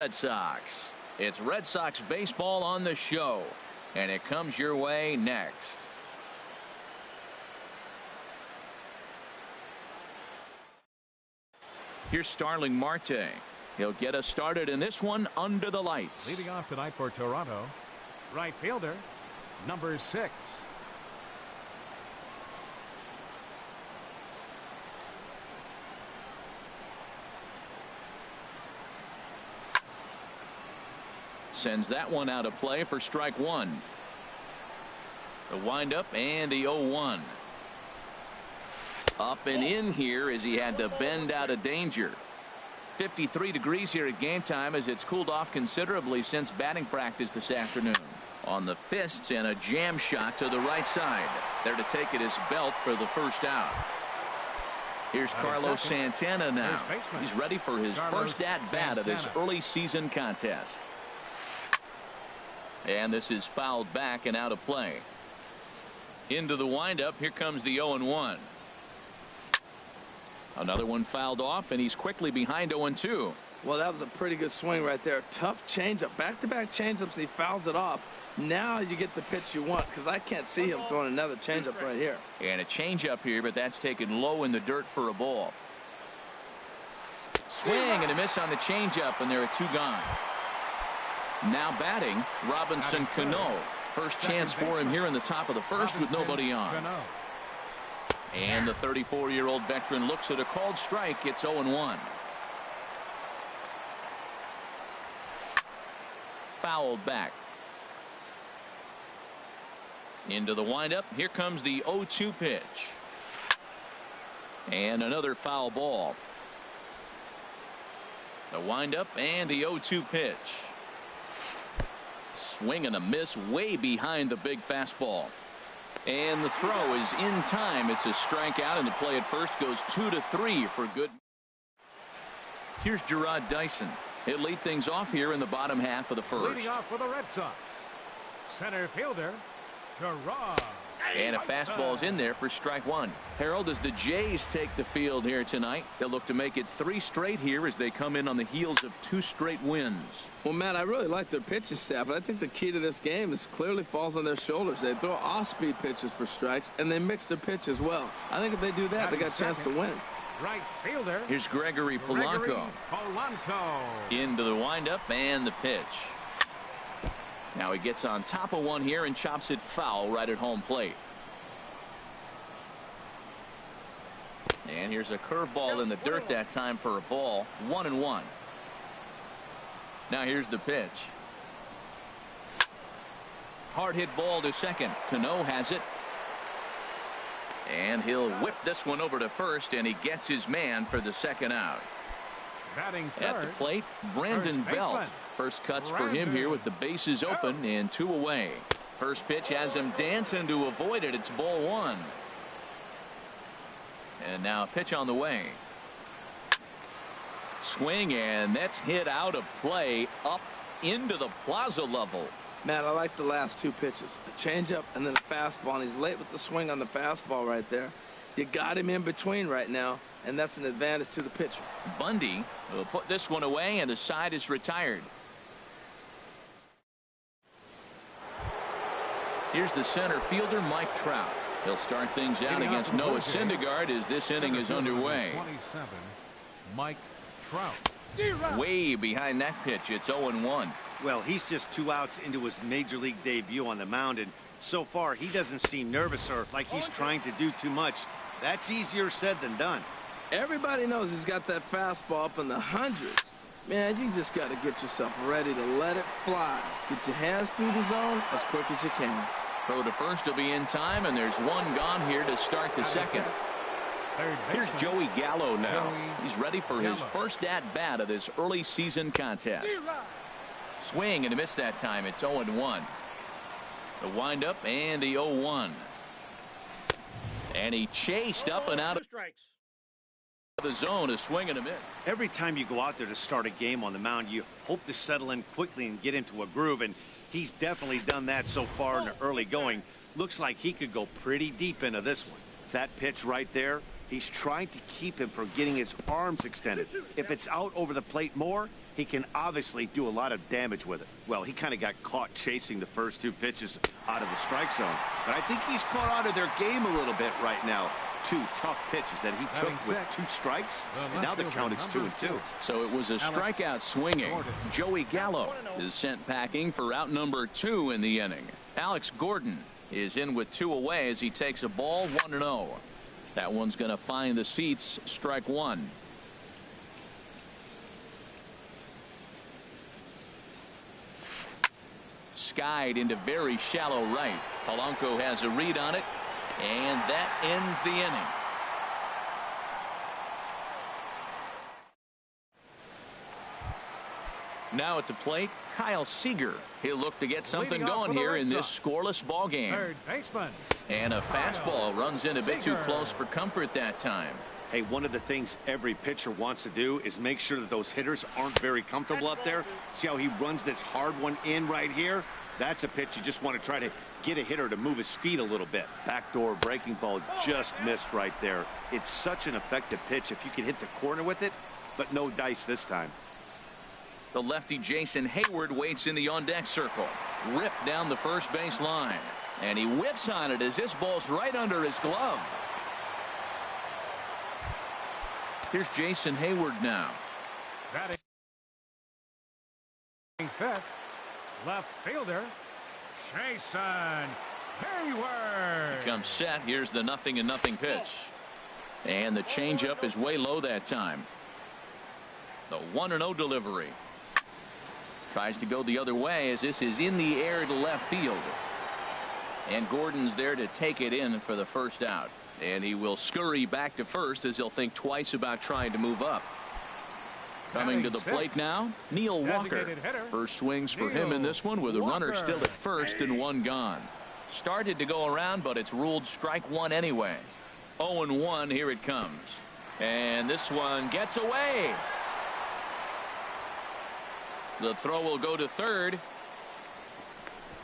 Red Sox. It's Red Sox baseball on the show, and it comes your way next. Here's Starling Marte. He'll get us started in this one under the lights. Leading off tonight for Toronto, right fielder, number 6. Sends that one out of play for strike one. The windup and the 0-1. Up and in here as he had to bend out of danger. 53 degrees here at game time as it's cooled off considerably since batting practice this afternoon. On the fists and a jam shot to the right side. There to take it is Belt for the first out. Here's Carlos Santana now. He's ready for his first at-bat of this early season contest. And this is fouled back and out of play. Into the windup. Here comes the 0-1. Another one fouled off, and he's quickly behind 0-2. Well, that was a pretty good swing right there. Tough changeup. Back-to-back changeups, and he fouls it off. Now you get the pitch you want, because I can't see him throwing another changeup right here. And a changeup here, but that's taken low in the dirt for a ball. Swing and a miss on the changeup, and there are 2 gone. Now batting, Robinson Cano. First chance for him here in the top of the first with nobody on. And the 34-year-old veteran looks at a called strike. It's 0-1. Fouled back. Into the windup. Here comes the 0-2 pitch. And another foul ball. The windup and the 0-2 pitch. Swing and a miss way behind the big fastball. And the throw is in time. It's a strikeout, and the play at first goes 2-3 for good. Here's Gerard Dyson. He'll lead things off here in the bottom half of the first. Leading off for the Red Sox, center fielder, Gerard. And a fastball's in there for strike one. Harold, as the Jays take the field here tonight, they'll look to make it 3 straight here as they come in on the heels of 2 straight wins. Well, Matt, I really like their pitching staff, but I think the key to this game is clearly falls on their shoulders. They throw off-speed pitches for strikes, and they mix their pitch as well. I think if they do that, they got a chance to win. Right fielder. Here's Gregory Polanco. Into the windup and the pitch. Now he gets on top of one here and chops it foul right at home plate. And here's a curveball in the dirt that time for a ball. 1-1. Now here's the pitch. Hard hit ball to second. Cano has it. And he'll whip this one over to first, and he gets his man for the second out. Batting third, at the plate, Brandon Belt. First cuts for him here with the bases open and 2 away. First pitch has him dancing to avoid it. It's ball 1. And now a pitch on the way. Swing, and that's hit out of play up into the plaza level. Matt, I like the last 2 pitches. A changeup and then a fastball, and he's late with the swing on the fastball right there. You got him in between right now, and that's an advantage to the pitcher. Bundy will put this one away, and the side is retired. Here's the center fielder, Mike Trout. He'll start things out against Noah Syndergaard as this inning is underway. 27, Mike Trout. Way behind that pitch. It's 0-1. Well, he's just 2 outs into his major league debut on the mound, and so far he doesn't seem nervous or like he's trying to do too much. That's easier said than done. Everybody knows he's got that fastball up in the hundreds. Man, you just got to get yourself ready to let it fly. Get your hands through the zone as quick as you can. Throw to first will be in time, and there's 1 gone here to start the second. Here's Joey Gallo now. He's ready for his first at-bat of this early season contest. Swing and a miss that time. It's 0-1. The windup and the 0-1. And he chased up and out of the zone. A swing and a miss. Every time you go out there to start a game on the mound, you hope to settle in quickly and get into a groove, and he's definitely done that so far in the early going. Looks like he could go pretty deep into this one. That pitch right there, he's trying to keep him from getting his arms extended. If it's out over the plate more, he can obviously do a lot of damage with it. Well, he kind of got caught chasing the first 2 pitches out of the strike zone. But I think he's caught out of their game a little bit right now. 2 tough pitches that he took with 2 strikes. And now the count is 2-2. So it was a strikeout swinging. Joey Gallo is sent packing for out number 2 in the inning. Alex Gordon is in with 2 away as he takes a ball 1-0. That one's going to find the seats. Strike 1. Skied into very shallow right. Polanco has a read on it, and that ends the inning. Now at the plate, Kyle Seager. He'll look to get something going here in this scoreless ball game. Third baseman. And a fastball runs in a bit too close for comfort that time. Hey, one of the things every pitcher wants to do is make sure that those hitters aren't very comfortable up there. See how he runs this hard one in right here? That's a pitch you just want to try to get a hitter to move his feet a little bit. Backdoor breaking ball just missed right there. It's such an effective pitch if you can hit the corner with it, but no dice this time. The lefty Jason Hayward waits in the on-deck circle. Ripped down the first base line. And he whiffs on it as this ball's right under his glove. Here's Jason Hayward now. Batting fifth, left fielder, Jason Hayward. He comes set. Here's the 0-0 pitch. And the changeup is way low that time. The 1-0 delivery. Tries to go the other way as this is in the air to left field. And Gordon's there to take it in for the first out. And he will scurry back to first as he'll think twice about trying to move up. Coming to the plate now, Neil Walker. First swings for him in this one with a runner still at first and 1 gone. Started to go around, but it's ruled strike 1 anyway. 0-1, here it comes. And this one gets away. The throw will go to third.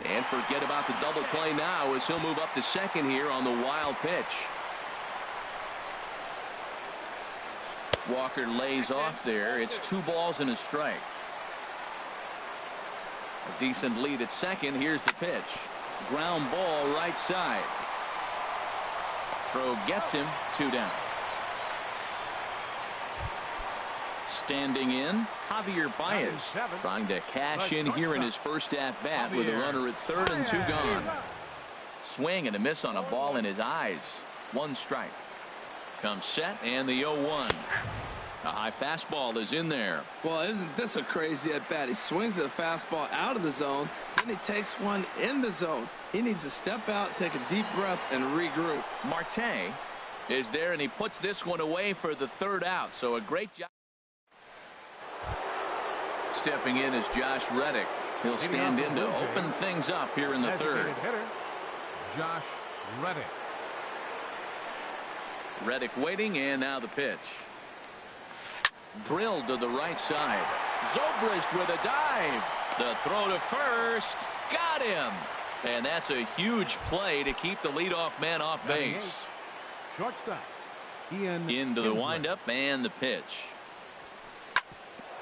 And forget about the double play now as he'll move up to second here on the wild pitch. Walker lays off there. It's 2 balls and a strike. A decent lead at second. Here's the pitch. Ground ball right side. Throw gets him. 2 down. Standing in, Javier Baez trying to cash in here in his first at bat with a runner at third and 2 gone. Swing and a miss on a ball in his eyes. 1 strike. Comes set and the 0-1. A high fastball is in there. Well, isn't this a crazy at bat? He swings at a fastball out of the zone, then he takes one in the zone. He needs to step out, take a deep breath, and regroup. Marte is there, and he puts this one away for the 3rd out. So a great job. Stepping in is Josh Reddick. He'll stand in to open things up here in the 3rd. Josh Reddick. Reddick waiting, and now the pitch. Drilled to the right side. Zobrist with a dive. The throw to first. Got him. And that's a huge play to keep the leadoff man off base. Shortstop. Ian into the windup and the pitch.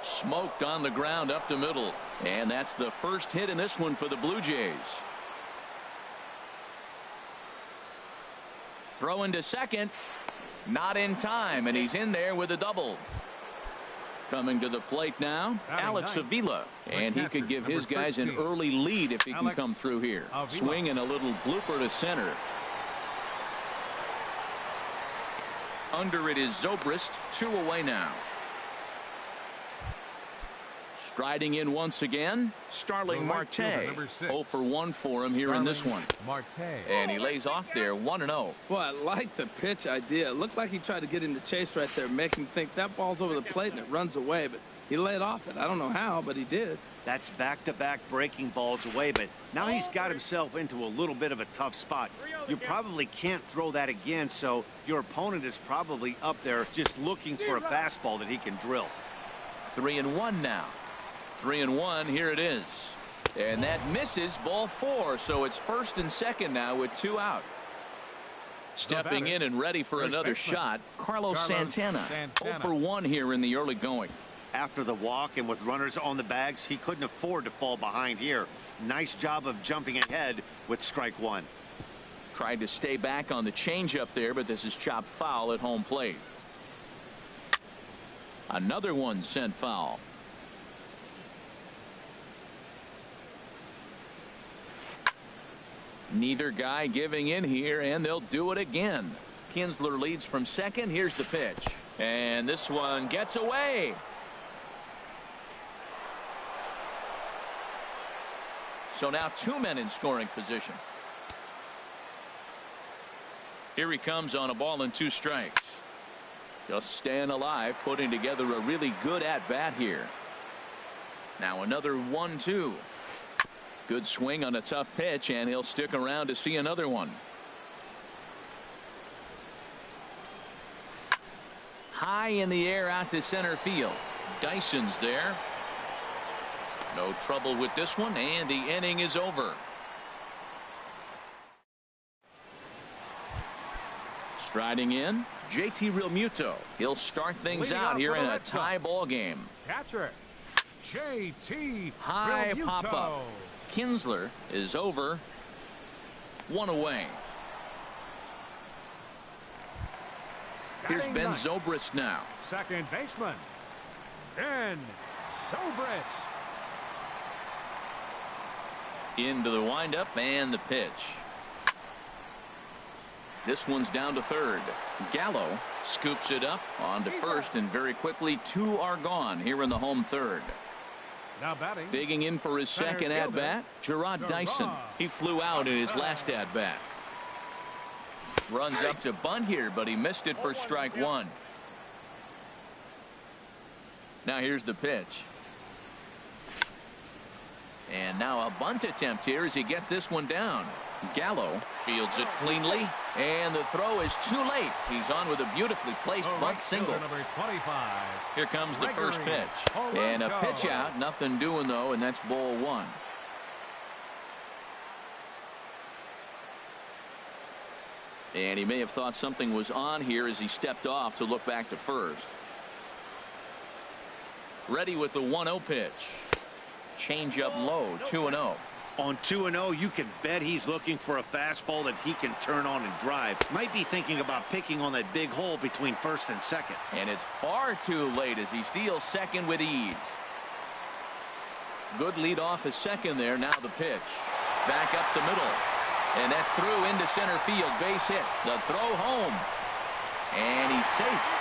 Smoked on the ground up the middle. And that's the first hit in this one for the Blue Jays. Throw into second. Not in time, and he's in there with a double. Coming to the plate now, Alex Avila. And he could give his guys an early lead if he can come through here. Swing and a little blooper to center. Under it is Zobrist. 2 away now. Striding in once again, Starling Marte. 0 for 1 for him here in this one. And he lays off there, 1-0. Well, I like the pitch idea. It looked like he tried to get him to chase right there, make him think that ball's over the plate and it runs away. But he laid off it. I don't know how, but he did. That's back-to-back breaking balls away, but now he's got himself into a little bit of a tough spot. You probably can't throw that again, so your opponent is probably up there just looking for a fastball that he can drill. 3-1 now. 3-1, here it is. And that misses, ball 4, so it's first and second now with 2 out. Stepping in and ready for another shot, Carlos Santana. 0 for 1 here in the early going. After the walk and with runners on the bags, he couldn't afford to fall behind here. Nice job of jumping ahead with strike one. Tried to stay back on the changeup there, but this is chopped foul at home plate. Another one sent foul. Neither guy giving in here, and they'll do it again. Kinsler leads from second. Here's the pitch. And this one gets away. So now 2 men in scoring position. Here he comes on a ball and 2 strikes. Just staying alive, putting together a really good at-bat here. Now another 1-2. Good swing on a tough pitch, and he'll stick around to see another one. High in the air out to center field. Dyson's there. No trouble with this one, and the inning is over. Striding in, JT Realmuto. He'll start things out here in a tie ball game. Catcher, JT High Realmuto. pop up. Kinsler is over. 1 away. Here's Ben Zobrist now. Second baseman, Ben Zobrist. Into the windup and the pitch. This one's down to third. Gallo scoops it up onto first, and very quickly 2 are gone here in the home third. Now batting. Digging in for his second at-bat, Gerard Dyson. He flew out in his last at-bat. Runs up to bunt here, but he missed it for strike 1. Now here's the pitch. And now a bunt attempt here as he gets this one down. Gallo fields it cleanly, and the throw is too late. He's on with a beautifully placed bunt single. Number 25. Here comes the first pitch, and a pitch out, nothing doing though, and that's ball 1. And he may have thought something was on here as he stepped off to look back to first. Ready with the 1-0 pitch. Change up low, 2-0. On 2-0, you can bet he's looking for a fastball that he can turn on and drive. Might be thinking about picking on that big hole between first and second. And it's far too late as he steals second with ease. Good lead off his second there. Now the pitch. Back up the middle. And that's through into center field. Base hit. The throw home. And he's safe.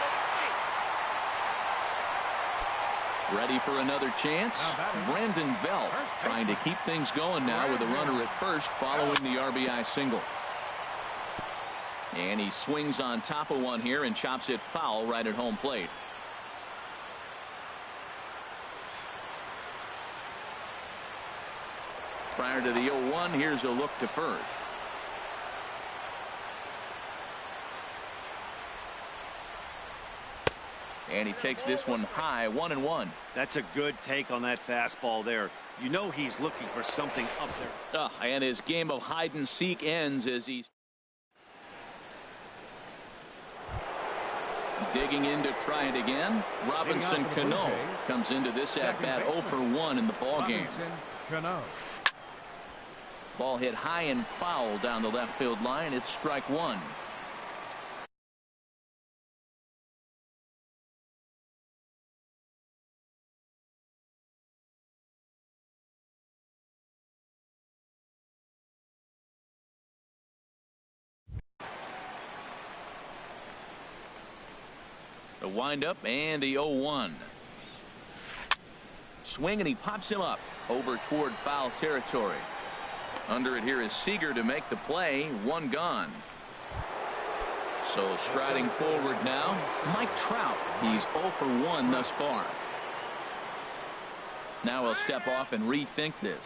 Ready for another chance. Brandon Belt trying to keep things going now with a runner at first following the RBI single. And he swings on top of one here and chops it foul right at home plate. Prior to the 0-1, here's a look to first. And he takes this one high, 1-1. That's a good take on that fastball there. You know he's looking for something up there. And his game of hide and seek ends as he's digging in to try it again. Robinson Cano comes into this at bat 0 for 1 in the ball game. Ball hit high and foul down the left field line. It's strike 1. The windup and the 0-1. Swing, and he pops him up over toward foul territory. Under it here is Seager to make the play. 1 gone. So striding forward now, Mike Trout. He's 0 for 1 thus far. Now he'll step off and rethink this.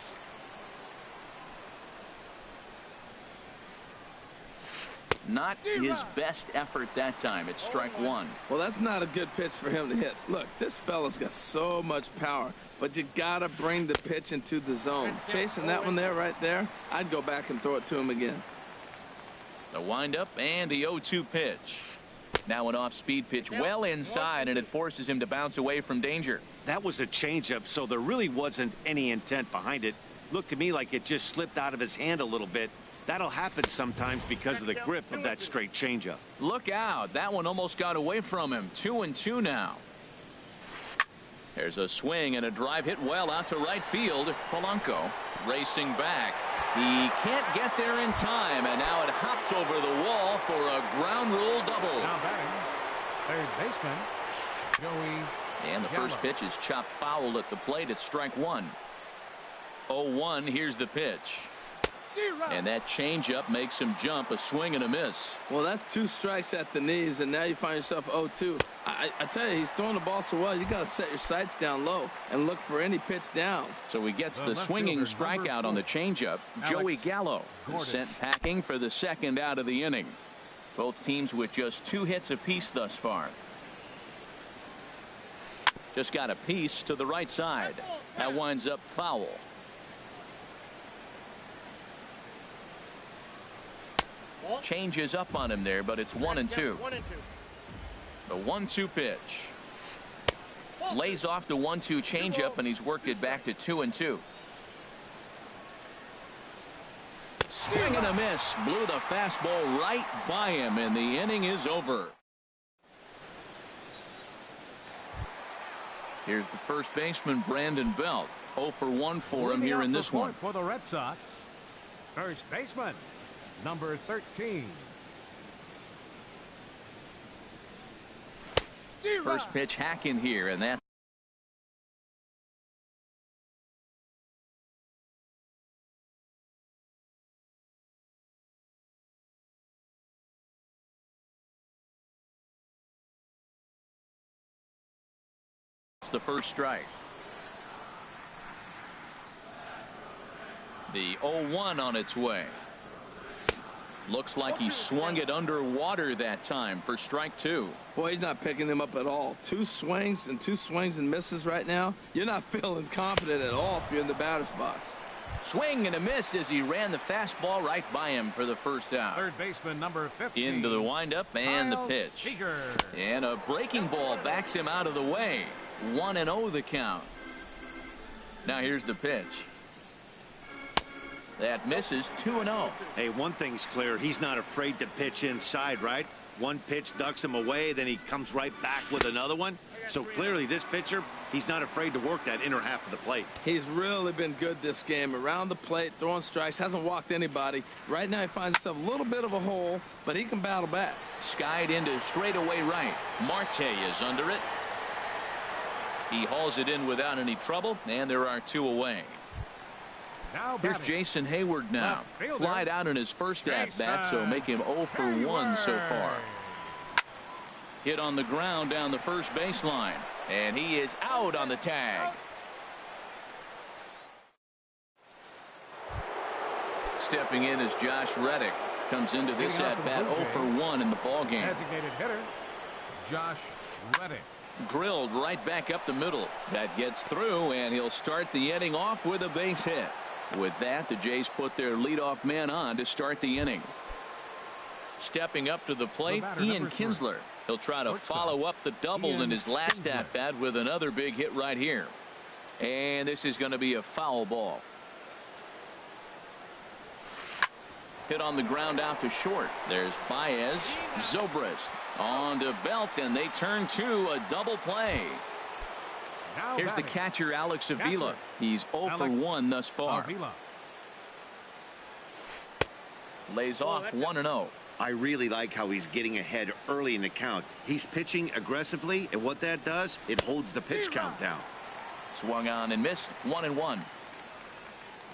Not his best effort that time. It's strike 1. Well, that's not a good pitch for him to hit. Look, this fella's got so much power, but you gotta bring the pitch into the zone. Chasing that one there, right there, I'd go back and throw it to him again. The windup and the 0-2 pitch. Now an off-speed pitch well inside, and it forces him to bounce away from danger. That was a changeup, so there really wasn't any intent behind it. Looked to me like it just slipped out of his hand a little bit. That'll happen sometimes because of the grip of that straight changeup. Look out. That one almost got away from him. 2-2 now. There's a swing and a drive hit well out to right field. Polanco racing back. He can't get there in time, and now it hops over the wall for a ground rule double. Now batting, third baseman, Joey. And the first pitch is chopped foul at the plate at strike one. 0-1. Here's the pitch. And that changeup makes him jump. A swing and a miss. Well, that's 2 strikes at the knees, and now you find yourself 0-2. I tell you, he's throwing the ball so well, you got to set your sights down low and look for any pitch down. So he gets the swinging strikeout on the changeup. Joey Gallo is sent packing for the second out of the inning. Both teams with just 2 hits apiece thus far. Just got a piece to the right side. That winds up foul. Changes up on him there, but it's 1-2. The 1-2 pitch. Lays off the 1-2 changeup, and he's worked it back to 2-2. Swing and a miss. Blew the fastball right by him, and the inning is over. Here's the first baseman, Brandon Belt. 0 for 1 for him here in this one. For the Red Sox, first baseman, number 13. First pitch hack in here, and that's the first strike. The 0-1 on its way. Looks like he swung it underwater that time for strike 2. Boy, he's not picking them up at all. 2 swings and misses right now. You're not feeling confident at all if you're in the batter's box. Swing and a miss as he ran the fastball right by him for the first out. Third baseman, number 15. Into the windup and the pitch. Seager. And a breaking ball backs him out of the way. 1-0 the count. Now here's the pitch. That misses. 2-0. Hey, one thing's clear. He's not afraid to pitch inside, right? One pitch ducks him away, then he comes right back with another one. So clearly this pitcher, he's not afraid to work that inner half of the plate. He's really been good this game. Around the plate, throwing strikes, hasn't walked anybody. Right now he finds himself a little bit of a hole, but he can battle back. Skied into straightaway right. Marte is under it. He hauls it in without any trouble, and there are 2 away. Here's Jason Hayward now. Flied out in his first at-bat, so make him 0 for 1 so far. Hit on the ground down the first baseline, and he is out on the tag. Stepping in is Josh Reddick. Comes into this at-bat 0 for 1 in the ballgame. Designated hitter, Josh Reddick. Drilled right back up the middle. That gets through, and he'll start the inning off with a base hit. With that, the Jays put their leadoff man on to start the inning. Stepping up to the plate, Ian Kinsler. He'll try to follow up the double in his last at-bat with another big hit right here. And this is going to be a foul ball. Hit on the ground out to short. There's Baez. Zobrist on to Belt, and they turn to a double play. Here's the catcher, Alex Avila. He's 0 for 1 thus far. Lays off 1-0. I really like how he's getting ahead early in the count. He's pitching aggressively, and what that does, it holds the pitch count down. Swung on and missed. 1-1.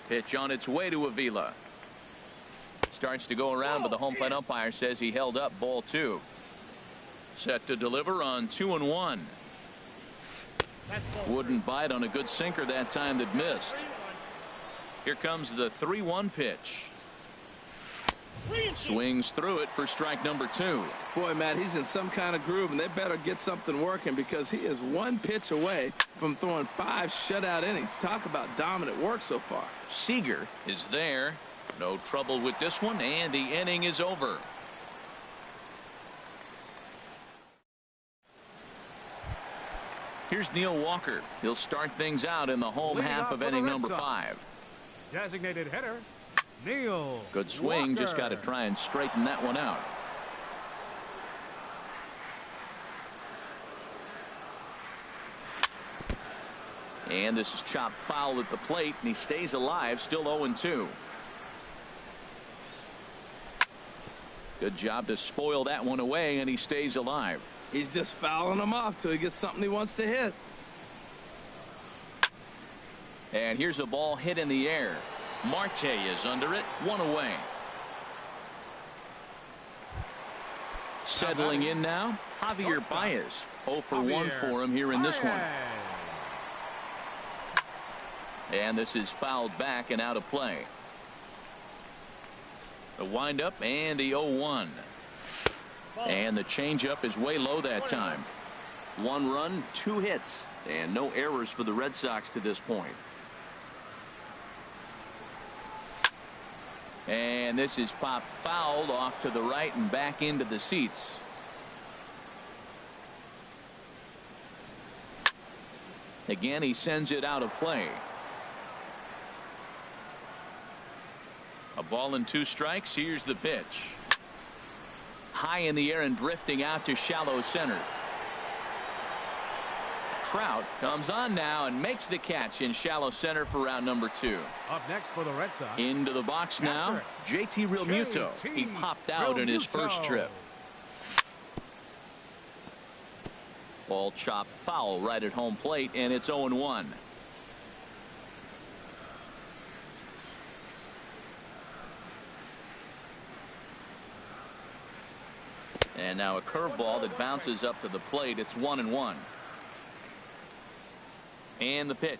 Pitch on its way to Avila. Starts to go around, but the home plate umpire says he held up. Ball 2. Set to deliver on 2-1. Wouldn't bite on a good sinker that time that missed. Here comes the 3-1 pitch. Swings through it for strike number 2. Boy, Matt, he's in some kind of groove, and they better get something working because he is 1 pitch away from throwing 5 shutout innings. Talk about dominant work so far. Seager is there. No trouble with this one, and the inning is over. Here's Neil Walker. He'll start things out in the home Leading half off of for the inning Red number Sox. 5. Designated hitter, Neil Good swing. Walker. Just got to try and straighten that one out. And this is chopped foul at the plate, and he stays alive, still 0-2. Good job to spoil that one away, and he stays alive. He's just fouling them off till he gets something he wants to hit. And here's a ball hit in the air. Marte is under it, 1 away. Settling in now, Javier Baez. 0 for 1 for him here in this one. And this is fouled back and out of play. The windup and the 0-1. And the changeup is way low that time. 1 run, 2 hits, and no errors for the Red Sox to this point. And this is popped fouled off to the right and back into the seats. Again, he sends it out of play. A ball and 2 strikes. Here's the pitch. High in the air and drifting out to shallow center. Trout comes on now and makes the catch in shallow center for round number 2. Up next for the Red Sox. Into the box now, JT Realmuto. He popped out in his first trip. Ball chopped foul right at home plate, and it's 0-1. And now a curveball that bounces up to the plate. It's 1-1. And the pitch.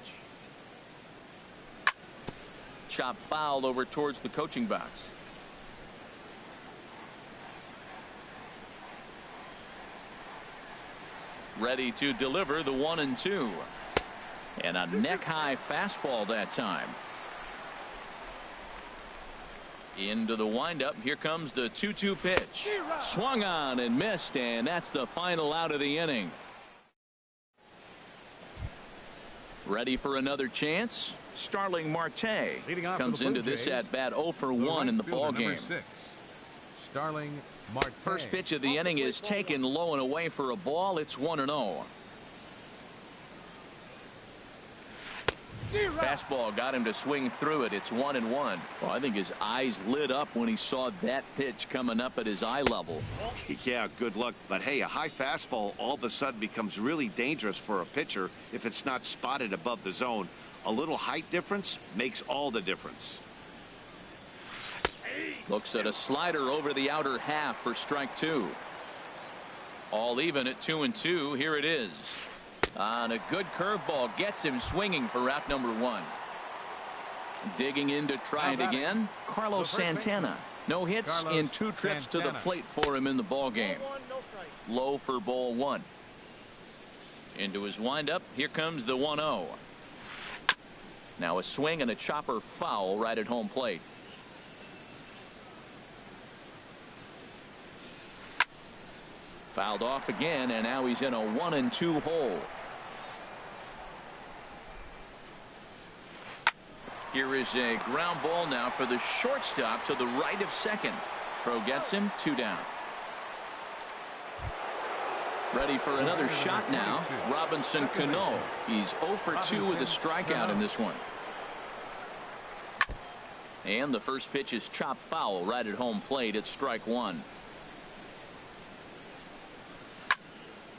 Chop fouled over towards the coaching box. Ready to deliver the 1-2. And a neck high fastball that time. Into the windup. Here comes the 2-2 pitch. Swung on and missed, and that's the final out of the inning. Ready for another chance. Starling Marte comes into this at bat 0 for 1 in the ball game. Starling Marte. First pitch of the inning is taken low and away for a ball. It's 1-0. Fastball got him to swing through it. It's 1-1. Well, I think his eyes lit up when he saw that pitch coming up at his eye level. Yeah, good luck. But hey, a high fastball all of a sudden becomes really dangerous for a pitcher if it's not spotted above the zone. A little height difference makes all the difference. Looks at a slider over the outer half for strike 2. All even at 2-2. Here it is. On a good curveball gets him swinging for out number 1. Digging in to try it again. Carlos Santana. No hits in 2 trips to the plate for him in the ball game. Low for ball 1. Into his windup. Here comes the 1-0. Now a swing and a chopper foul right at home plate. Fouled off again, and now he's in a 1-2 hole. Here is a ground ball now for the shortstop to the right of second. Throw gets him, 2 down. Ready for another shot now. Robinson Cano. He's 0 for 2 with a strikeout in this one. And the first pitch is chopped foul right at home plate. It's strike 1.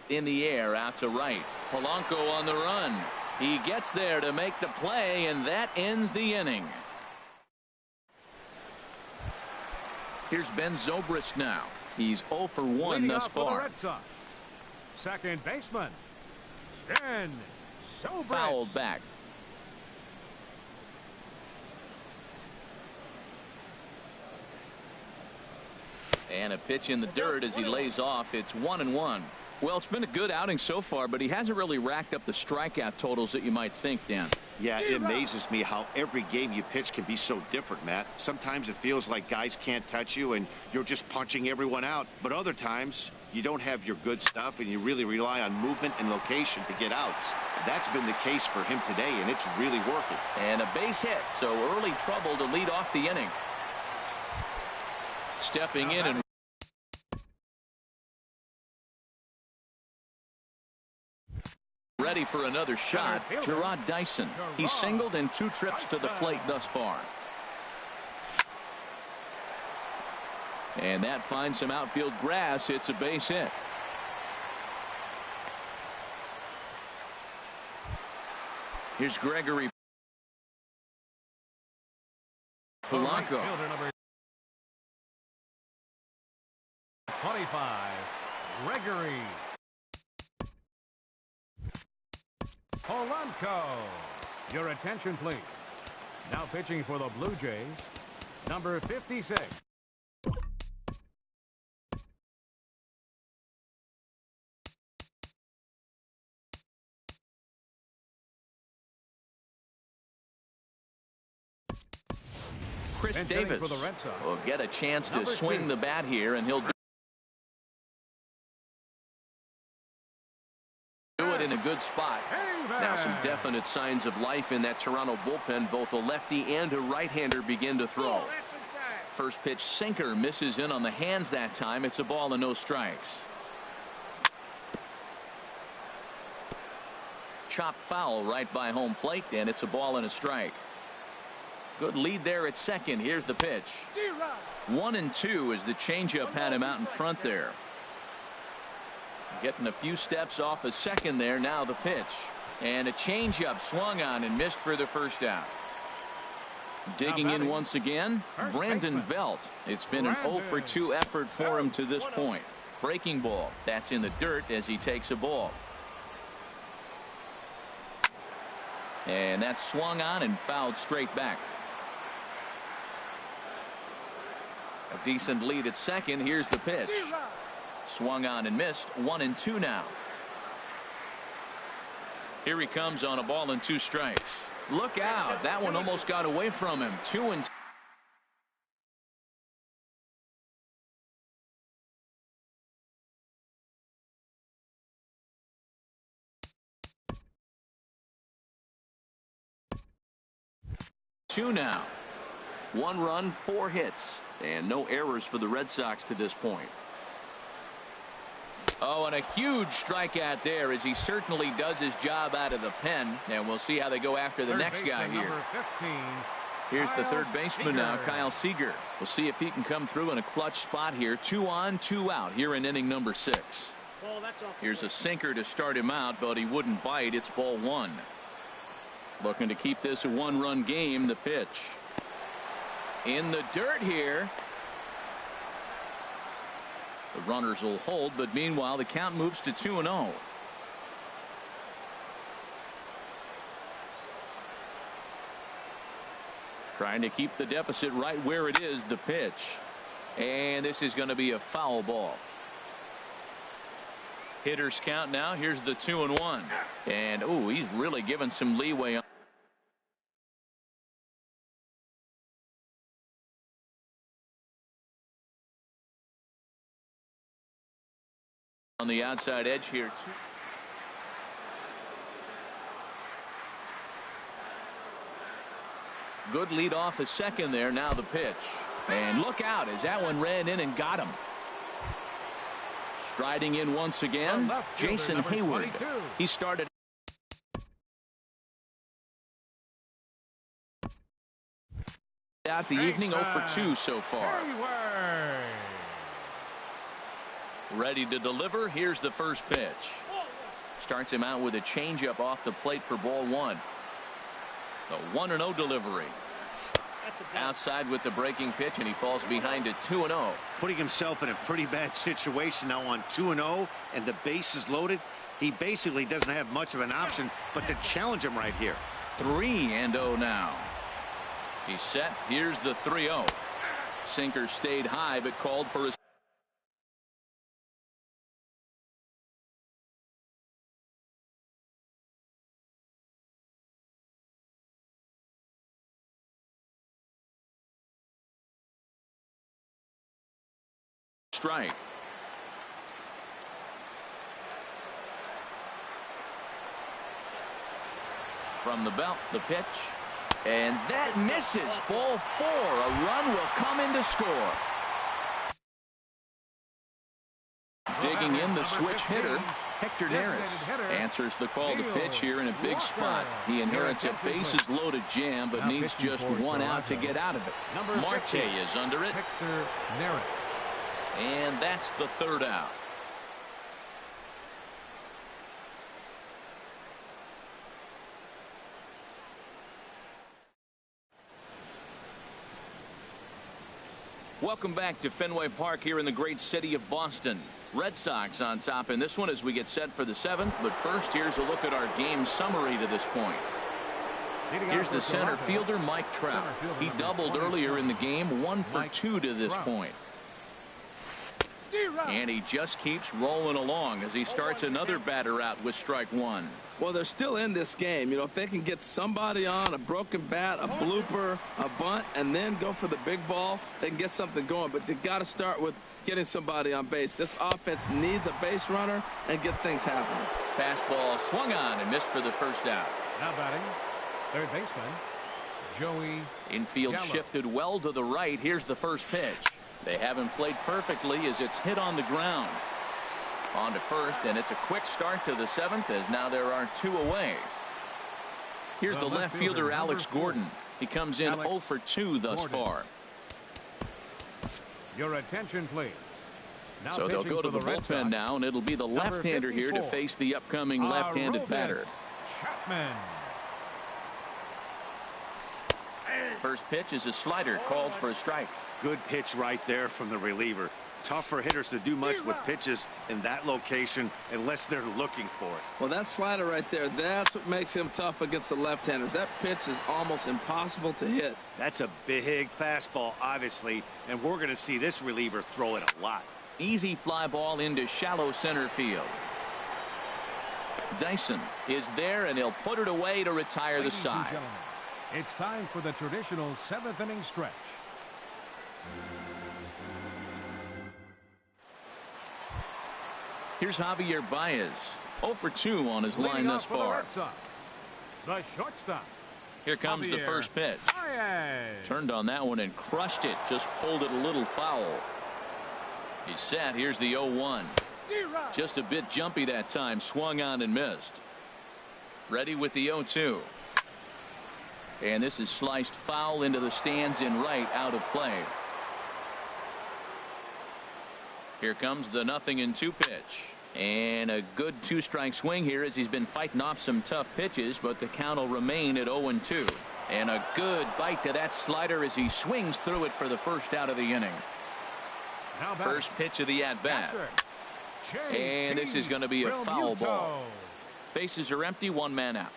In the air out to right. Polanco on the run. He gets there to make the play, and that ends the inning. Here's Ben Zobrist now. He's 0 for 1 thus far. Second baseman, Ben Zobrist. Fouled back. And a pitch in the dirt as he lays off. It's 1-1. Well, it's been a good outing so far, but he hasn't really racked up the strikeout totals that you might think, Dan. Yeah, it amazes me how every game you pitch can be so different, Matt. Sometimes it feels like guys can't touch you and you're just punching everyone out. But other times you don't have your good stuff and you really rely on movement and location to get outs. That's been the case for him today, and it's really working. And a base hit, so early trouble to lead off the inning. Stepping in and ready for another shot, Gerard Dyson. He's singled in 2 trips to the plate thus far. And that finds some outfield grass. It's a base hit. Here's Gregory Polanco. 25, Gregory Polanco. Your attention, please. Now pitching for the Blue Jays, number 56. Chris Davis for the Red Sox will get a chance to number swing 2. the bat here, and he'll do it in a good spot. Now some definite signs of life in that Toronto bullpen. Both a lefty and a right-hander begin to throw. First pitch sinker misses in on the hands that time. It's a ball and no strikes. Chop foul right by home plate, and it's a ball and a strike. Good lead there at second. Here's the pitch. 1-2 as the changeup had him out in front there. Getting a few steps off a second there. Now the pitch. And a changeup swung on and missed for the first out. Digging in once again, Brandon Belt. It's been an 0 for 2 effort for him to this point. Breaking ball. That's in the dirt as he takes a ball. And that's swung on and fouled straight back. A decent lead at second. Here's the pitch. Swung on and missed. 1-2 now. Here he comes on a ball and 2 strikes. Look out. That one almost got away from him. 2-2. Now 1 run, 4 hits, and no errors for the Red Sox to this point. Oh, and a huge strikeout there as he certainly does his job out of the pen, and we'll see how they go after the next guy here. Here's the third baseman now, Kyle Seager. We'll see if he can come through in a clutch spot here. 2 on, 2 out here in inning number 6. Here's a sinker to start him out, but he wouldn't bite. It's ball 1. Looking to keep this a 1-run game. The pitch in the dirt here. The runners will hold, but meanwhile the count moves to 2-0. Trying to keep the deficit right where it is. The pitch, and this is going to be a foul ball. Hitters count now. Here's the 2-1, and oh, he's really given some leeway on the outside edge here. Good lead off a second there. Now the pitch, and look out as that one ran in and got him. Striding in once again, Jason Hayward. He started out the evening 0 for 2 so far. Ready to deliver. Here's the first pitch. Starts him out with a changeup off the plate for ball 1. The 1-0 delivery. Outside with the breaking pitch, and he falls behind at 2-0. Putting himself in a pretty bad situation now on 2-0, and the base is loaded. He basically doesn't have much of an option but to challenge him right here. 3-0 now. He's set. Here's the 3-0. Sinker stayed high but called for his strike. From the belt, the pitch. And that misses. Ball 4. A run will come in to score. Digging in the switch hitter, Hector Neris answers the call to pitch here in a big spot. He inherits a bases loaded jam, but needs just one out to get out of it. Marte is under it. And that's the third out. Welcome back to Fenway Park here in the great city of Boston. Red Sox on top in this one as we get set for the 7th. But first, here's a look at our game summary to this point. Here's the center fielder, Mike Trout. He doubled earlier in the game, 1 for 2 to this point. And he just keeps rolling along as he starts another batter out with strike 1. Well, they're still in this game. You know, if they can get somebody on, a broken bat, a blooper, a bunt, and then go for the big ball, they can get something going. But they got to start with getting somebody on base. This offense needs a base runner and get things happening. Fastball swung on and missed for the first out. Now batting, third baseman, Joey Infield Gallo. Shifted well to the right. Here's the first pitch. They haven't played perfectly as it's hit on the ground. On to first, and it's a quick start to the 7th as now there are 2 away. Here's the left fielder, Alex Gordon. He comes in 0 for 2 thus far. Your attention, please. Now so they'll go to the bullpen now, and it'll be the left-hander here to face the upcoming left-handed batter. Chapman. First pitch is a slider called for a strike. Good pitch right there from the reliever. Tough for hitters to do much with pitches in that location unless they're looking for it. Well, that slider right there, that's what makes him tough against the left-hander. That pitch is almost impossible to hit. That's a big fastball, obviously, and we're going to see this reliever throw it a lot. Easy fly ball into shallow center field. Dyson is there, and he'll put it away to retire the side. It's time for the traditional 7th inning stretch. Here's Javier Baez, 0 for 2 on his line thus far. The shortstop. Here comes the first pitch. Baez. Turned on that one and crushed it. Just pulled it a little foul. He's set. Here's the 0-1. Just a bit jumpy that time. Swung on and missed. Ready with the 0-2. And this is sliced foul into the stands in right, out of play. Here comes the 0-2 pitch. And a good 2-strike swing here as he's been fighting off some tough pitches, but the count will remain at 0-2. And a good bite to that slider as he swings through it for the first out of the inning. First pitch of the at-bat. And this is going to be a foul ball. Bases are empty, 1 man out.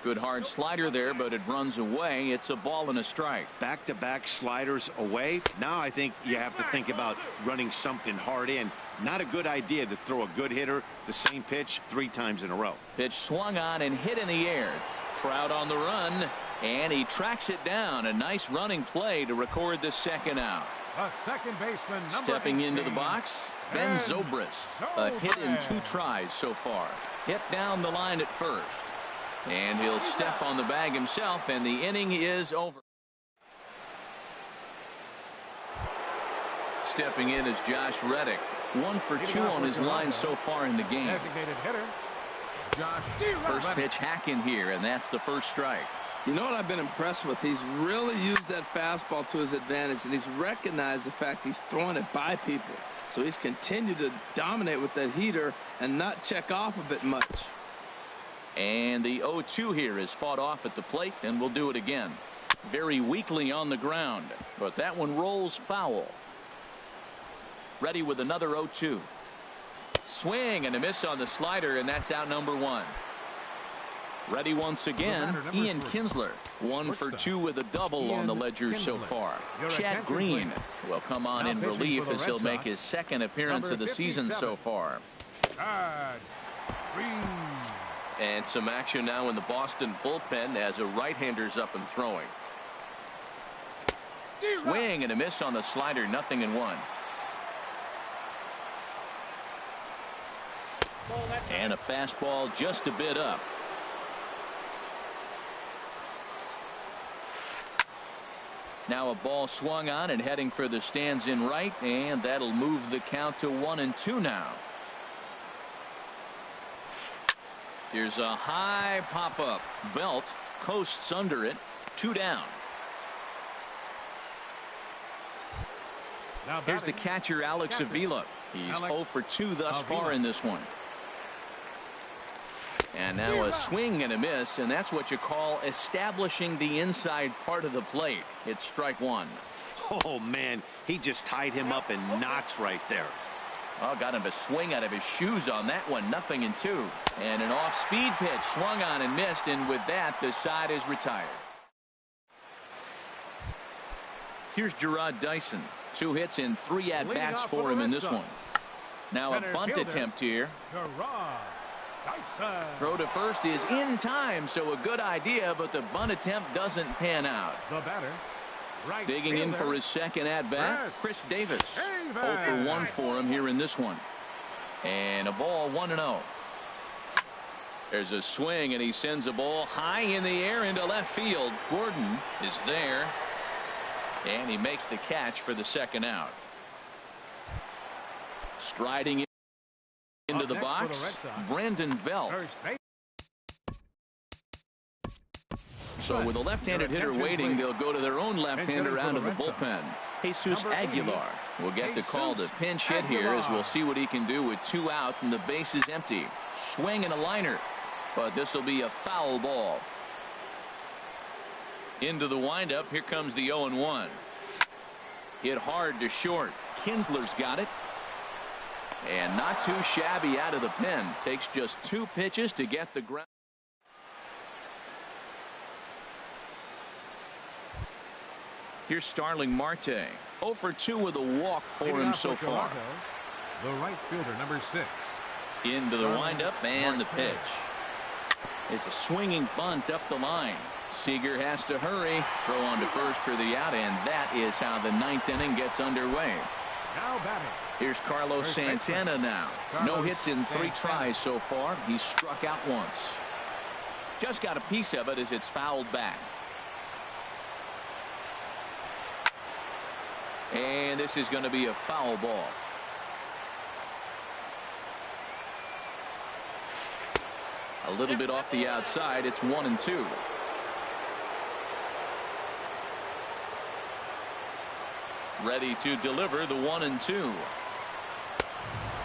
Good hard slider there, but it runs away. It's a ball and a strike. Back-to-back sliders away. Now I think you have to think about running something hard in. Not a good idea to throw a good hitter the same pitch 3 times in a row. Pitch swung on and hit in the air. Trout on the run, and he tracks it down. A nice running play to record the second out. A second baseman, stepping into the box, Ben Zobrist. A hit in 2 tries so far. Hit down the line at first. And he'll step on the bag himself, and the inning is over. Stepping in is Josh Reddick. 1 for 2 on his line so far in the game. Designated hitter, Josh First pitch hack in here, and that's the first strike. You know what I've been impressed with? He's really used that fastball to his advantage, and he's recognized the fact he's throwing it by people. So he's continued to dominate with that heater and not check off of it much. And the 0-2 here is fought off at the plate, and we'll do it again. Very weakly on the ground, but that one rolls foul. Ready with another 0-2. Swing and a miss on the slider, and that's out number 1. Ready once again, Ian Kinsler. 1 for 2 with a double on the ledger so far. Chad Green will come on in relief as he'll make his second appearance of the season so far. Chad Green. And some action now in the Boston bullpen as a right-hander's up and throwing. Swing and a miss on the slider, 0-1. And a fastball just a bit up. Now a ball swung on and heading for the stands in right, and that'll move the count to 1-2 now. Here's a high pop-up. Belt coasts under it. 2 down. Here's the catcher, Alex Avila. He's 0 for 2 thus far in this one. And now a swing and a miss, and that's what you call establishing the inside part of the plate. It's strike 1. Oh, man, he just tied him up in knots right there. Oh, got him a swing out of his shoes on that one. 0-2. And an off-speed pitch swung on and missed, and with that, the side is retired. Here's Gerard Dyson. 2 hits and 3 at-bats for him in this one. Now a bunt attempt here. Throw to first is in time, so a good idea, but the bunt attempt doesn't pan out. The batter, right digging in for his second at-bat, Chris Davis. 0 for 1 for him here in this one. And a ball, 1-0. There's a swing, and he sends a ball high in the air into left field. Gordon is there, and he makes the catch for the second out. Striding into the box, Brandon Belt. So with a left-handed hitter waiting, they'll go to their own left-hander out of the bullpen. Jesus Aguilar will get the call to pinch hit here, as we'll see what he can do with 2 out and the base is empty. Swing and a liner, but this will be a foul ball. Into the windup, here comes the 0-1. Hit hard to short. Kinsler's got it. And not too shabby out of the pen. Takes just 2 pitches to get the ground. Here's Starling Marte. 0 for 2 with a walk for him so far. The right fielder, number 6. Into the windup and the pitch. It's a swinging bunt up the line. Seager has to hurry. Throw on to first for the out, and that is how the 9th inning gets underway. Now batting. Here's Carlos Santana now. No hits in 3 tries so far. He's struck out once. Just got a piece of it as it's fouled back. And this is going to be a foul ball. A little bit off the outside. It's 1-2. Ready to deliver the 1-2.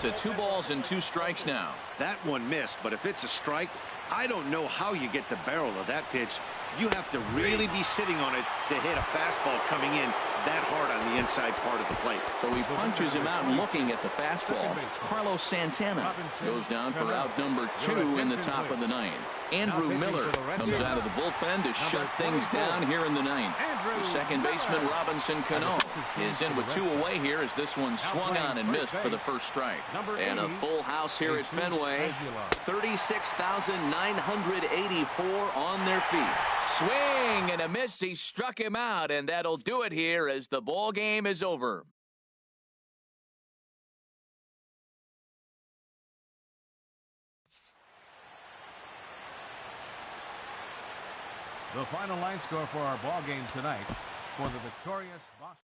To 2 balls and 2 strikes now. That one missed, but if it's a strike, I don't know how you get the barrel of that pitch. You have to really be sitting on it to hit a fastball coming in that hard on the inside part of the plate. So he punches him out and looking at the fastball. Carlos Santana goes down for out number 2 in the top of the 9th. Andrew Miller comes out of the bullpen to shut things down here in the 9th. The second baseman, Robinson Cano, is in with 2 away here as this one swung on and missed for the first strike. And a full house here at Fenway. 36,984 on their feet. Swing and a miss. He struck him out, and that'll do it here as the ball game is over. The final line score for our ball game tonight for the victorious Boston.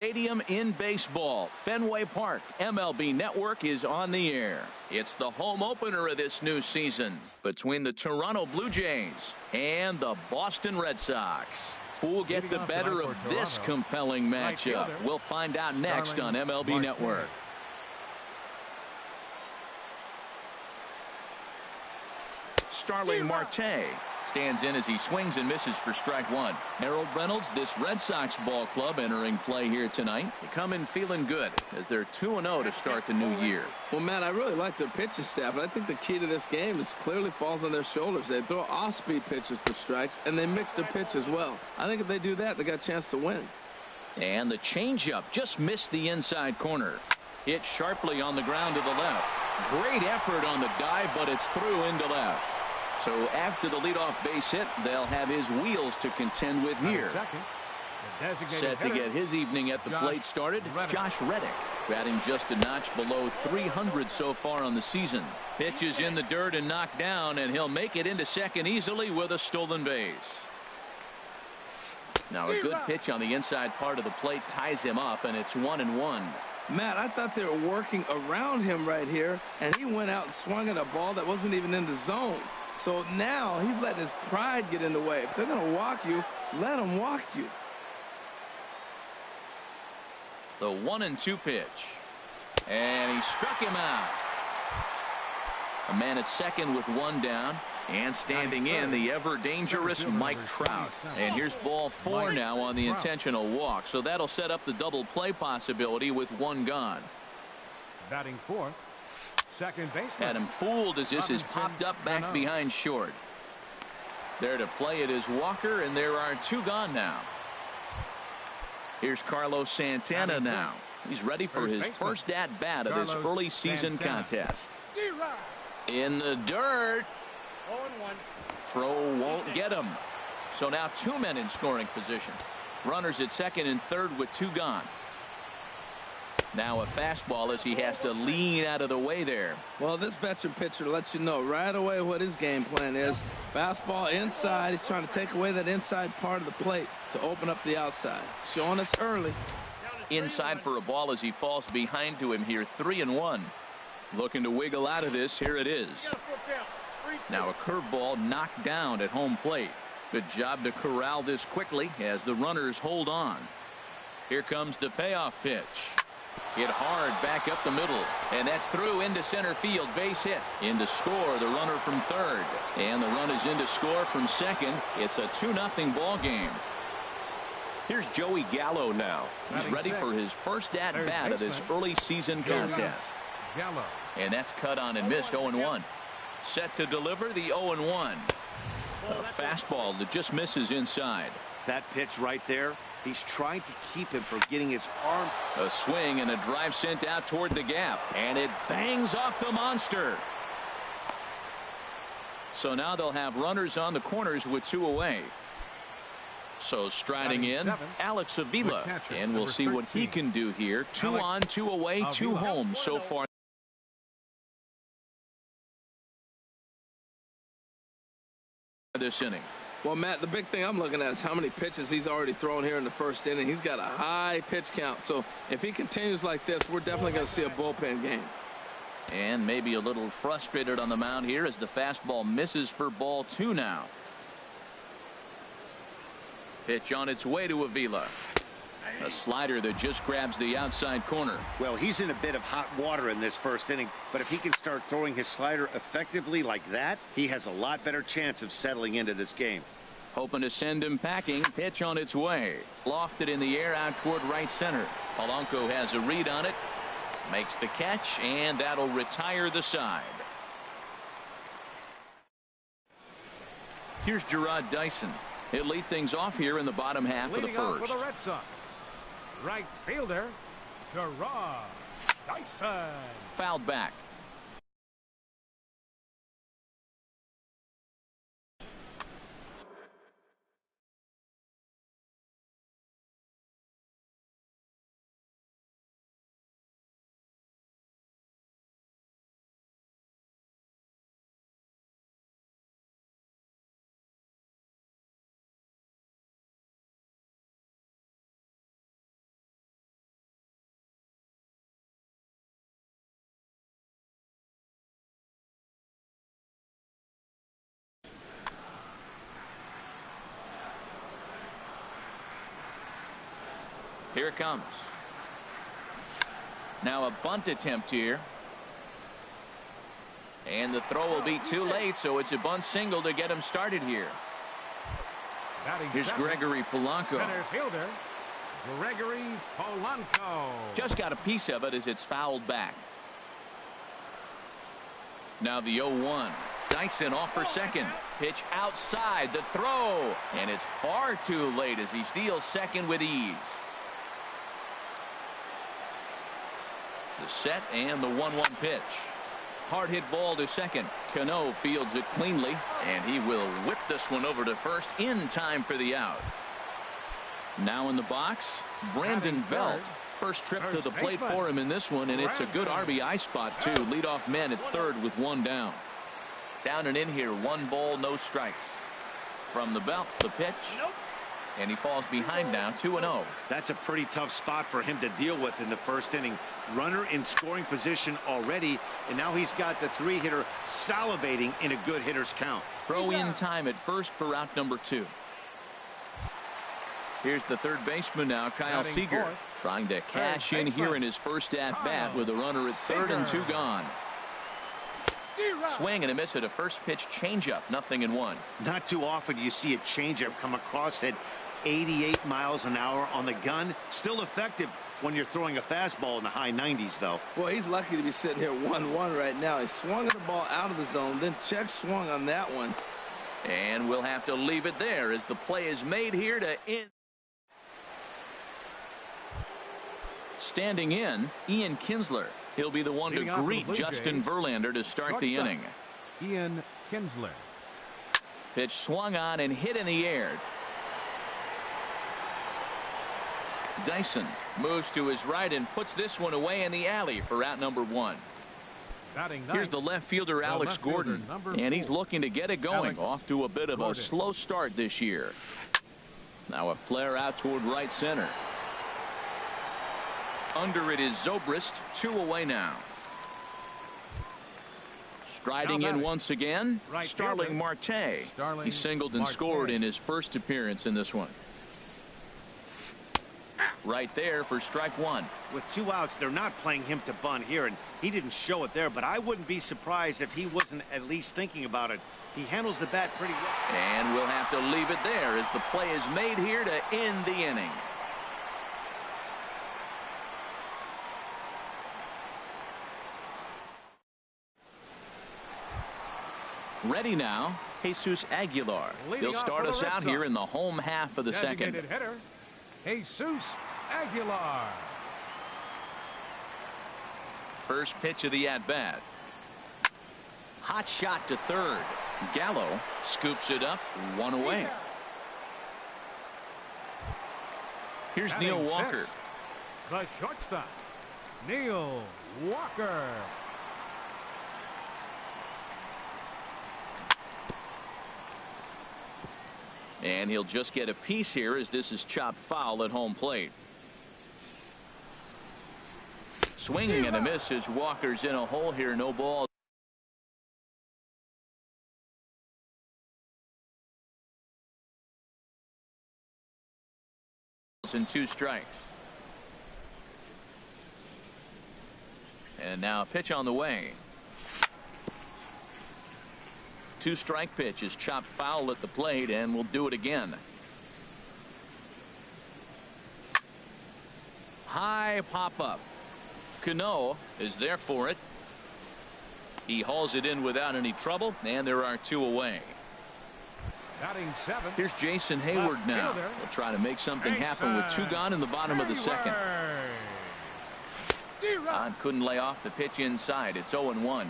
Stadium in baseball, Fenway Park. MLB Network is on the air. It's the home opener of this new season between the Toronto Blue Jays and the Boston Red Sox. Who will get the better of this compelling matchup? We'll find out next on MLB Network. Starling Marte stands in as he swings and misses for strike one. Harold Reynolds, this Red Sox ball club entering play here tonight. They come in feeling good as they're 2-0 to start the new year. Well, Matt, I really like their pitching staff, but I think the key to this game is clearly falls on their shoulders. They throw off-speed pitches for strikes, and they mix their pitch as well. I think if they do that, they got a chance to win. And the changeup just missed the inside corner. Hit sharply on the ground to the left. Great effort on the dive, but it's through into left. So after the leadoff base hit, they'll have his wheels to contend with here. Set to get his evening at the plate started, Josh Reddick, batting just a notch below 300 so far on the season. Pitch is in the dirt and knocked down, and he'll make it into second easily with a stolen base. Now a good pitch on the inside part of the plate ties him up, and it's 1-1. Matt, I thought they were working around him right here, and he went out and swung at a ball that wasn't even in the zone. So now he's letting his pride get in the way. If they're going to walk you, let them walk you. The 1-2 pitch. And he struck him out. A man at second with one down. And standing in, the ever-dangerous Mike Trout. And here's ball 4 now on the intentional walk. So that'll set up the double play possibility with one gone. Batting fourth, second baseman. Had him fooled as this is popped up back behind short. There to play it is Walker, and there are 2 gone now. Here's Carlos Santana now. He's ready for his first at-bat of this early season contest. In the dirt. Throw won't get him. So now 2 men in scoring position. Runners at second and third with 2 gone. Now a fastball as he has to lean out of the way there. Well, this veteran pitcher lets you know right away what his game plan is. Fastball inside. He's trying to take away that inside part of the plate to open up the outside. Showing us early. Inside for a ball as he falls behind to him here. 3-1. Looking to wiggle out of this. Here it is. Now a curveball knocked down at home plate. Good job to corral this quickly as the runners hold on. Here comes the payoff pitch. Hit hard back up the middle, and that's through into center field. Base hit. In to score the runner from third, and the run is in to score from second. It's a 2-0 ball game. Here's Joey Gallo now. He's ready for his first at-bat of this early season contest. And that's cut on and missed. 0-1. Set to deliver the 0-1. A fastball that just misses inside. That pitch right there, he's trying to keep him from getting his arms. A swing and a drive sent out toward the gap, and it bangs off the monster. So now they'll have runners on the corners with 2 away. So striding in, Alex Avila, and we'll see what he can do here. 2 on, 2 away, 2 home so far this inning. Well, Matt, the big thing I'm looking at is how many pitches he's already thrown here in the first inning. He's got a high pitch count. So if he continues like this, we're definitely going to see a bullpen game. And maybe a little frustrated on the mound here as the fastball misses for ball 2 now. Pitch on its way to Avila. A slider that just grabs the outside corner. Well, he's in a bit of hot water in this first inning, but if he can start throwing his slider effectively like that, he has a lot better chance of settling into this game. Hoping to send him packing. Pitch on its way. Lofted in the air out toward right center. Polanco has a read on it. Makes the catch, and that'll retire the side. Here's Gerard Dyson. He'll lead things off here in the bottom half of the first. For the Red Sox, right fielder Gerard Dyson. Fouled back. Here it comes. Now a bunt attempt here. And the throw will be too late, so it's a bunt single to get him started here. Here's Gregory Polanco. Center fielder, Gregory Polanco. Just got a piece of it as it's fouled back. Now the 0-1. Dyson off for second. Pitch outside. The throw. And it's far too late as he steals second with ease. The set and the 1-1 pitch. Hard hit ball to second. Cano fields it cleanly, and he will whip this one over to first in time for the out. Now in the box, Brandon Belt. First trip to the plate for him in this one, and it's a good RBI spot too. Leadoff man at third with one down. Down and in here, 1 ball, no strikes. From the Belt, the pitch. And he falls behind now, 2-0. That's a pretty tough spot for him to deal with in the first inning. Runner in scoring position already, and now he's got the 3-hitter salivating in a good hitter's count. Throw in time at first for out number 2. Here's the third baseman now, Kyle Seager, trying to cash in here in his first at-bat with a runner at third and 2 gone. Swing and a miss at a first pitch changeup, 0-1. Not too often you see a changeup come across at 88 miles an hour on the gun. Still effective when you're throwing a fastball in the high 90s, though. Well, he's lucky to be sitting here 1-1 right now. He swung at the ball out of the zone, then check swung on that one. And we'll have to leave it there as the play is made here to end. Standing in, Ian Kinsler. He'll be the one to greet Justin Verlander to start the inning. Ian Kinsler. Pitch swung on and hit in the air. Dyson moves to his right and puts this one away in the alley for out number 1. Here's the left fielder, Alex Gordon, and he's looking to get it going. Off to a bit of a slow start this year. Now a flare out toward right center. Under it is Zobrist, 2 away now. Striding in once again, Starling Marte. He singled and scored in his first appearance in this one. Right there for strike 1. With 2 outs, they're not playing him to bunt here, and he didn't show it there, but I wouldn't be surprised if he wasn't at least thinking about it. He handles the bat pretty well. And we'll have to leave it there as the play is made here to end the inning. Ready now, Jesus Aguilar. He'll start us out here in the home half of the second. Hitter, Jesus Aguilar. First pitch of the at-bat. Hot shot to third. Gallo scoops it up, 1 away. Here's Neil Walker. The shortstop, Neil Walker. And he'll just get a piece here as this is chopped foul at home plate. Swing and a miss as Walker's in a hole here. No ball. And 2 strikes. And now a pitch on the way. 2-strike pitch is chopped foul at the plate, and we'll do it again. High pop up. Cano is there for it. He hauls it in without any trouble, and there are 2 away. Batting 7. Here's Jason Hayward now. He'll try to make something happen with 2 gone in the bottom of the second. Couldn't lay off the pitch inside. It's 0-1.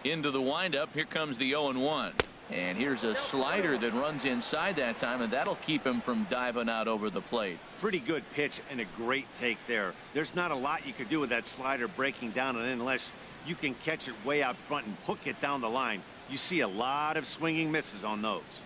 Into the windup. Here comes the 0-1. And here's a slider that runs inside that time, and that'll keep him from diving out over the plate. Pretty good pitch and a great take there. There's not a lot you could do with that slider breaking down, and unless you can catch it way out front and hook it down the line, you see a lot of swinging misses on those.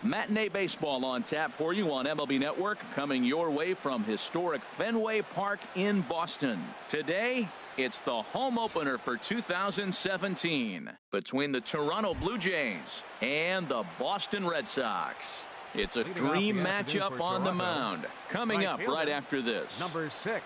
Matinee baseball on tap for you on MLB Network, coming your way from historic Fenway Park in Boston. Today, it's the home opener for 2017 between the Toronto Blue Jays and the Boston Red Sox. It's a dream matchup on the mound. Coming up right after this. Number 6.